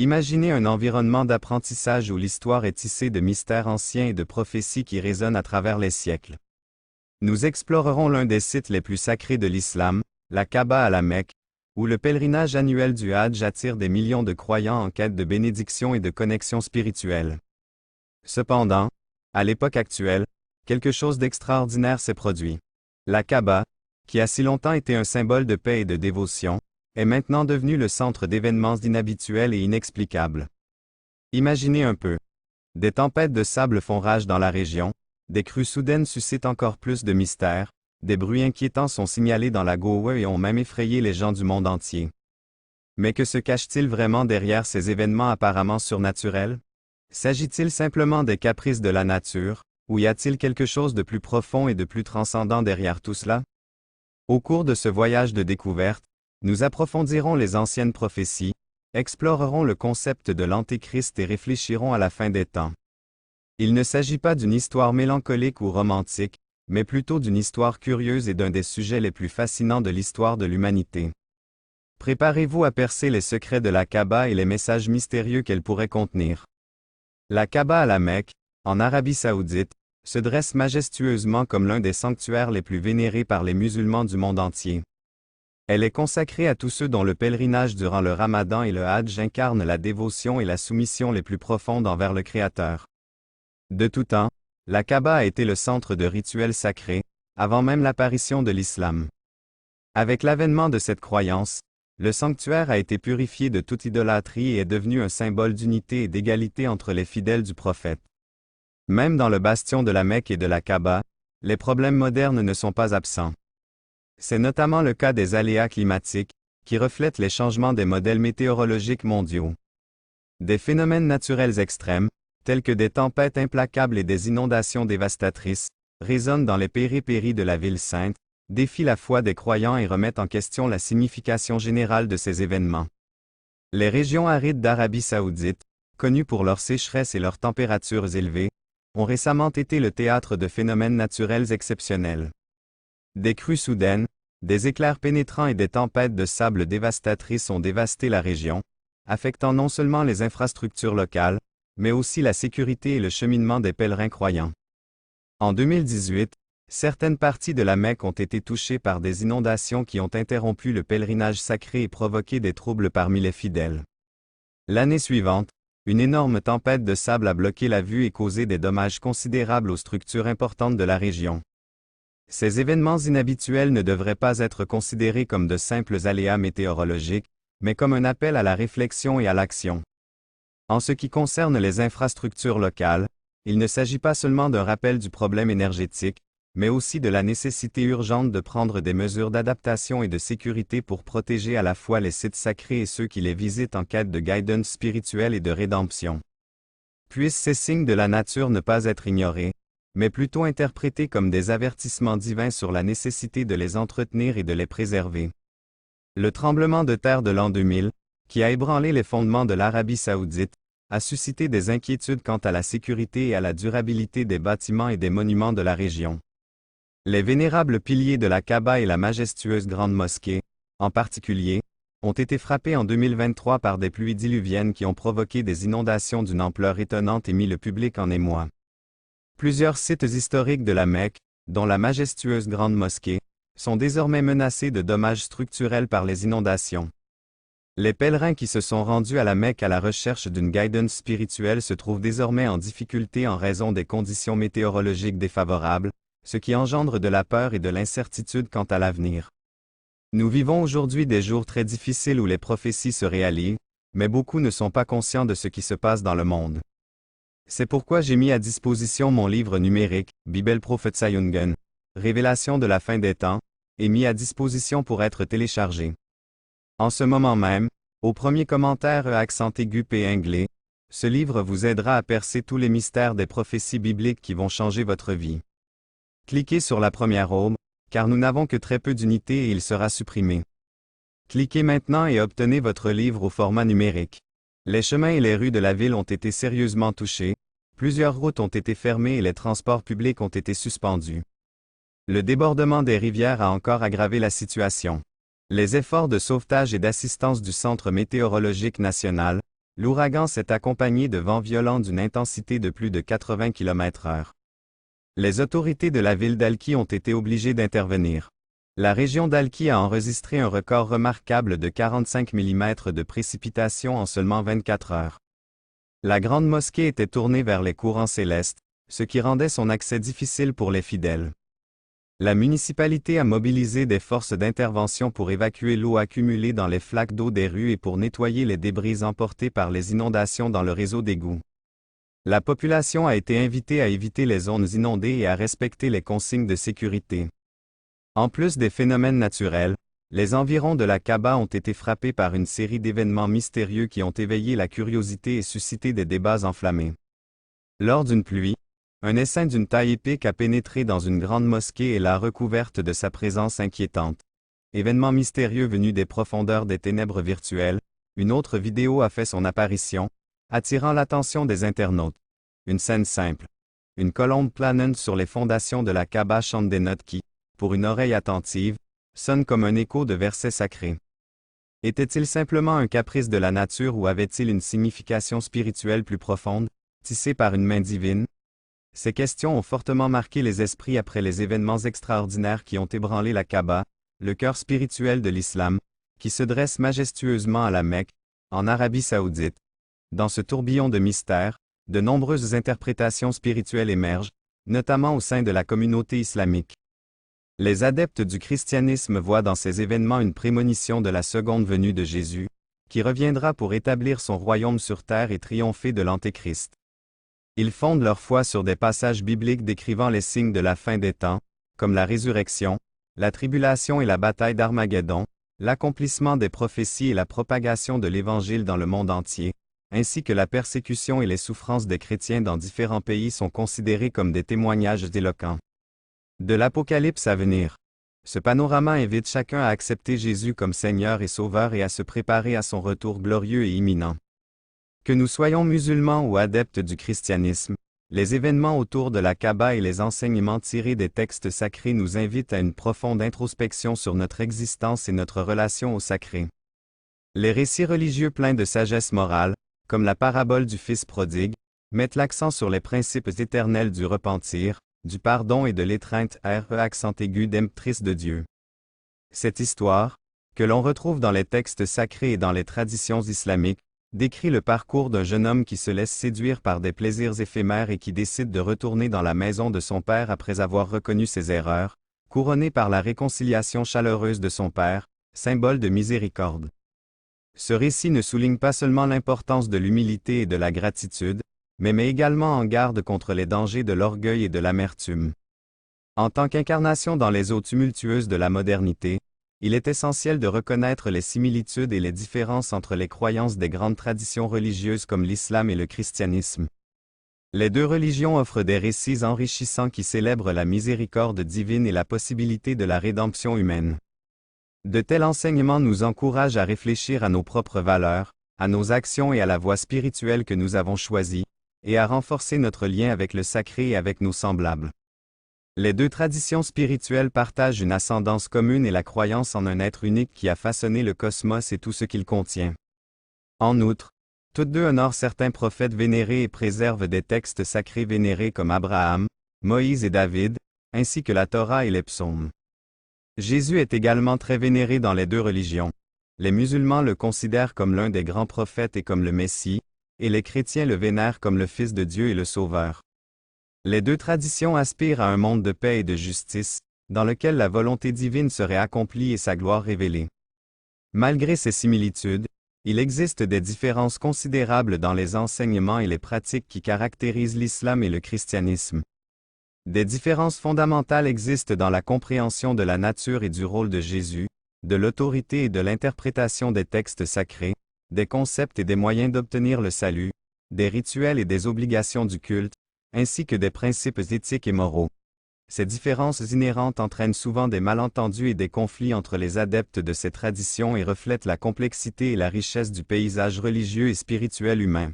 Imaginez un environnement d'apprentissage où l'histoire est tissée de mystères anciens et de prophéties qui résonnent à travers les siècles. Nous explorerons l'un des sites les plus sacrés de l'islam, la Kaaba à la Mecque, où le pèlerinage annuel du Hadj attire des millions de croyants en quête de bénédiction et de connexion spirituelle. Cependant, à l'époque actuelle, quelque chose d'extraordinaire s'est produit. La Kaaba, qui a si longtemps été un symbole de paix et de dévotion, est maintenant devenue le centre d'événements inhabituels et inexplicables. Imaginez un peu. Des tempêtes de sable font rage dans la région, des crues soudaines suscitent encore plus de mystères, des bruits inquiétants sont signalés dans la Gowa et ont même effrayé les gens du monde entier. Mais que se cache-t-il vraiment derrière ces événements apparemment surnaturels? S'agit-il simplement des caprices de la nature, ou y a-t-il quelque chose de plus profond et de plus transcendant derrière tout cela? Au cours de ce voyage de découverte, nous approfondirons les anciennes prophéties, explorerons le concept de l'Antéchrist et réfléchirons à la fin des temps. Il ne s'agit pas d'une histoire mélancolique ou romantique, mais plutôt d'une histoire curieuse et d'un des sujets les plus fascinants de l'histoire de l'humanité. Préparez-vous à percer les secrets de la Kaaba et les messages mystérieux qu'elle pourrait contenir. La Kaaba à la Mecque, en Arabie Saoudite, se dresse majestueusement comme l'un des sanctuaires les plus vénérés par les musulmans du monde entier. Elle est consacrée à tous ceux dont le pèlerinage durant le Ramadan et le Hadj incarne la dévotion et la soumission les plus profondes envers le Créateur. De tout temps, la Kaaba a été le centre de rituels sacrés, avant même l'apparition de l'islam. Avec l'avènement de cette croyance, le sanctuaire a été purifié de toute idolâtrie et est devenu un symbole d'unité et d'égalité entre les fidèles du prophète. Même dans le bastion de la Mecque et de la Kaaba, les problèmes modernes ne sont pas absents. C'est notamment le cas des aléas climatiques, qui reflètent les changements des modèles météorologiques mondiaux. Des phénomènes naturels extrêmes, tels que des tempêtes implacables et des inondations dévastatrices, résonnent dans les périphéries de la ville sainte, défient la foi des croyants et remettent en question la signification générale de ces événements. Les régions arides d'Arabie Saoudite, connues pour leur sécheresse et leurs températures élevées, ont récemment été le théâtre de phénomènes naturels exceptionnels. Des crues soudaines, des éclairs pénétrants et des tempêtes de sable dévastatrices ont dévasté la région, affectant non seulement les infrastructures locales, mais aussi la sécurité et le cheminement des pèlerins croyants. En 2018, certaines parties de la Mecque ont été touchées par des inondations qui ont interrompu le pèlerinage sacré et provoqué des troubles parmi les fidèles. L'année suivante, une énorme tempête de sable a bloqué la vue et causé des dommages considérables aux structures importantes de la région. Ces événements inhabituels ne devraient pas être considérés comme de simples aléas météorologiques, mais comme un appel à la réflexion et à l'action. En ce qui concerne les infrastructures locales, il ne s'agit pas seulement d'un rappel du problème énergétique, mais aussi de la nécessité urgente de prendre des mesures d'adaptation et de sécurité pour protéger à la fois les sites sacrés et ceux qui les visitent en quête de guidance spirituelle et de rédemption. Puissent ces signes de la nature ne pas être ignorés, mais plutôt interprétés comme des avertissements divins sur la nécessité de les entretenir et de les préserver. Le tremblement de terre de l'an 2000, qui a ébranlé les fondements de l'Arabie Saoudite, a suscité des inquiétudes quant à la sécurité et à la durabilité des bâtiments et des monuments de la région. Les vénérables piliers de la Kaaba et la majestueuse grande mosquée, en particulier, ont été frappés en 2023 par des pluies diluviennes qui ont provoqué des inondations d'une ampleur étonnante et mis le public en émoi. Plusieurs sites historiques de la Mecque, dont la majestueuse grande mosquée, sont désormais menacés de dommages structurels par les inondations. Les pèlerins qui se sont rendus à la Mecque à la recherche d'une guidance spirituelle se trouvent désormais en difficulté en raison des conditions météorologiques défavorables, ce qui engendre de la peur et de l'incertitude quant à l'avenir. Nous vivons aujourd'hui des jours très difficiles où les prophéties se réalisent, mais beaucoup ne sont pas conscients de ce qui se passe dans le monde. C'est pourquoi j'ai mis à disposition mon livre numérique, Bibel Prophezeiungen, Révélation de la fin des temps, et mis à disposition pour être téléchargé. En ce moment même, au premier commentaire accent aigu P anglais, ce livre vous aidera à percer tous les mystères des prophéties bibliques qui vont changer votre vie. Cliquez sur la première aube, car nous n'avons que très peu d'unités et il sera supprimé. Cliquez maintenant et obtenez votre livre au format numérique. Les chemins et les rues de la ville ont été sérieusement touchés, plusieurs routes ont été fermées et les transports publics ont été suspendus. Le débordement des rivières a encore aggravé la situation. Les efforts de sauvetage et d'assistance du Centre météorologique national, L'ouragan s'est accompagné de vents violents d'une intensité de plus de 80 km/h. Les autorités de la ville d'Alki ont été obligées d'intervenir. La région d'Alki a enregistré un record remarquable de 45 mm de précipitations en seulement 24 heures. La grande mosquée était tournée vers les courants célestes, ce qui rendait son accès difficile pour les fidèles. La municipalité a mobilisé des forces d'intervention pour évacuer l'eau accumulée dans les flaques d'eau des rues et pour nettoyer les débris emportés par les inondations dans le réseau d'égouts. La population a été invitée à éviter les zones inondées et à respecter les consignes de sécurité. En plus des phénomènes naturels, les environs de la Kaaba ont été frappés par une série d'événements mystérieux qui ont éveillé la curiosité et suscité des débats enflammés. Lors d'une pluie, un essaim d'une taille épique a pénétré dans une grande mosquée et l'a recouverte de sa présence inquiétante. Événement mystérieux venu des profondeurs des ténèbres virtuelles, une autre vidéo a fait son apparition, attirant l'attention des internautes. Une scène simple. Une colombe planante sur les fondations de la Kaaba chante des notes qui, pour une oreille attentive, sonnent comme un écho de versets sacrés. Était-il simplement un caprice de la nature ou avait-il une signification spirituelle plus profonde, tissée par une main divine? Ces questions ont fortement marqué les esprits après les événements extraordinaires qui ont ébranlé la Kaaba, le cœur spirituel de l'islam, qui se dresse majestueusement à la Mecque, en Arabie Saoudite. Dans ce tourbillon de mystères, de nombreuses interprétations spirituelles émergent, notamment au sein de la communauté islamique. Les adeptes du christianisme voient dans ces événements une prémonition de la seconde venue de Jésus, qui reviendra pour établir son royaume sur terre et triompher de l'Antéchrist. Ils fondent leur foi sur des passages bibliques décrivant les signes de la fin des temps, comme la résurrection, la tribulation et la bataille d'Armageddon, l'accomplissement des prophéties et la propagation de l'Évangile dans le monde entier, ainsi que la persécution et les souffrances des chrétiens dans différents pays sont considérés comme des témoignages éloquents de l'Apocalypse à venir. Ce panorama invite chacun à accepter Jésus comme Seigneur et Sauveur et à se préparer à son retour glorieux et imminent. Que nous soyons musulmans ou adeptes du christianisme, les événements autour de la Kaaba et les enseignements tirés des textes sacrés nous invitent à une profonde introspection sur notre existence et notre relation au sacré. Les récits religieux pleins de sagesse morale, comme la parabole du Fils prodigue, mettent l'accent sur les principes éternels du repentir, du pardon et de l'étreinte accent aigu d'emptrice de Dieu. Cette histoire, que l'on retrouve dans les textes sacrés et dans les traditions islamiques, décrit le parcours d'un jeune homme qui se laisse séduire par des plaisirs éphémères et qui décide de retourner dans la maison de son père après avoir reconnu ses erreurs, couronné par la réconciliation chaleureuse de son père, symbole de miséricorde. Ce récit ne souligne pas seulement l'importance de l'humilité et de la gratitude, mais met également en garde contre les dangers de l'orgueil et de l'amertume. En tant qu'incarnation dans les eaux tumultueuses de la modernité, il est essentiel de reconnaître les similitudes et les différences entre les croyances des grandes traditions religieuses comme l'islam et le christianisme. Les deux religions offrent des récits enrichissants qui célèbrent la miséricorde divine et la possibilité de la rédemption humaine. De tels enseignements nous encouragent à réfléchir à nos propres valeurs, à nos actions et à la voie spirituelle que nous avons choisie, et à renforcer notre lien avec le sacré et avec nos semblables. Les deux traditions spirituelles partagent une ascendance commune et la croyance en un être unique qui a façonné le cosmos et tout ce qu'il contient. En outre, toutes deux honorent certains prophètes vénérés et préservent des textes sacrés vénérés comme Abraham, Moïse et David, ainsi que la Torah et les psaumes. Jésus est également très vénéré dans les deux religions. Les musulmans le considèrent comme l'un des grands prophètes et comme le Messie, et les chrétiens le vénèrent comme le Fils de Dieu et le Sauveur. Les deux traditions aspirent à un monde de paix et de justice, dans lequel la volonté divine serait accomplie et sa gloire révélée. Malgré ces similitudes, il existe des différences considérables dans les enseignements et les pratiques qui caractérisent l'islam et le christianisme. Des différences fondamentales existent dans la compréhension de la nature et du rôle de Jésus, de l'autorité et de l'interprétation des textes sacrés, des concepts et des moyens d'obtenir le salut, des rituels et des obligations du culte, ainsi que des principes éthiques et moraux. Ces différences inhérentes entraînent souvent des malentendus et des conflits entre les adeptes de ces traditions et reflètent la complexité et la richesse du paysage religieux et spirituel humain.